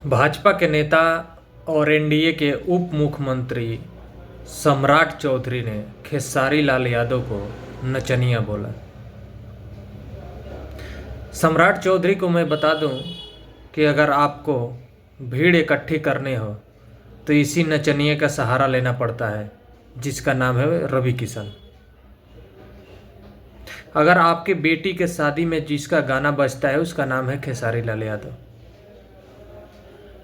भाजपा के नेता और एनडीए के उप मुख्यमंत्री सम्राट चौधरी ने खेसारी लाल यादव को नचनिया बोला। सम्राट चौधरी को मैं बता दूं कि अगर आपको भीड़ इकट्ठी करनी हो तो इसी नचनिए का सहारा लेना पड़ता है, जिसका नाम है रवि किशन। अगर आपके बेटी के शादी में जिसका गाना बजता है उसका नाम है खेसारी लाल यादव।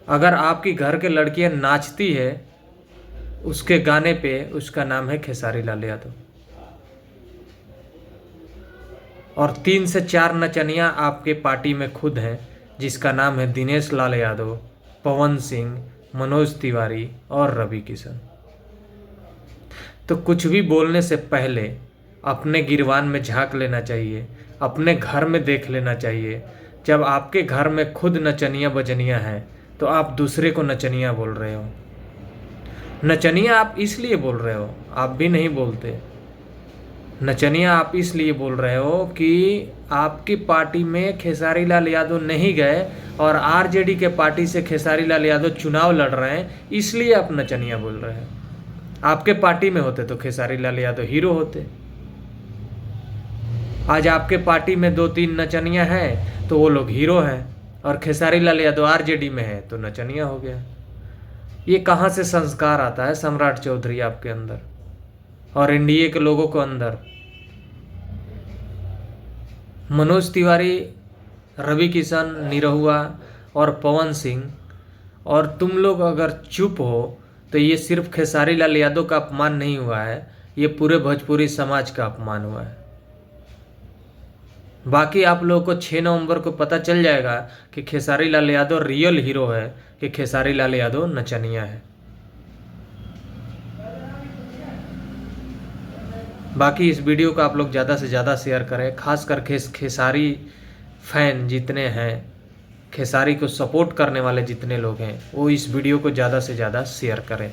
अगर आपकी घर के लड़कियां नाचती है उसके गाने पे, उसका नाम है खेसारी लाल यादव। और 3 से 4 नचनिया आपके पार्टी में खुद हैं, जिसका नाम है दिनेश लाल यादव, पवन सिंह, मनोज तिवारी और रवि किशन। तो कुछ भी बोलने से पहले अपने गिरवान में झांक लेना चाहिए, अपने घर में देख लेना चाहिए। जब आपके घर में खुद नचनिया बजनिया हैं तो आप दूसरे को नचनिया बोल रहे हो। नचनिया आप इसलिए बोल रहे हो, आप भी नहीं बोलते। नचनिया आप इसलिए बोल रहे हो कि आपकी पार्टी में खेसारी लाल यादव नहीं गए और आरजेडी के पार्टी से खेसारी लाल यादव चुनाव लड़ रहे हैं, इसलिए आप नचनिया बोल रहे हैं। आपके पार्टी में होते तो खेसारी लाल यादव हीरो होते। आज आपके पार्टी में 2-3 नचनिया हैं तो वो लोग हीरो हैं, और खेसारी लाल यादव आरजेडी में है तो नचनिया हो गया। ये कहाँ से संस्कार आता है सम्राट चौधरी आपके अंदर और एनडीए के लोगों को अंदर? मनोज तिवारी, रवि किशन, निरहुआ और पवन सिंह और तुम लोग अगर चुप हो तो ये सिर्फ खेसारी लाल यादव का अपमान नहीं हुआ है, ये पूरे भोजपुरी समाज का अपमान हुआ है। बाकी आप लोगों को 6 नवंबर को पता चल जाएगा कि खेसारी लाल यादव रियल हीरो है कि खेसारी लाल यादव नचनिया है। बाकी इस वीडियो को आप लोग ज़्यादा से ज़्यादा शेयर करें, खासकर खेसारी फैन जितने हैं, खेसारी को सपोर्ट करने वाले जितने लोग हैं, वो इस वीडियो को ज़्यादा से ज़्यादा शेयर करें।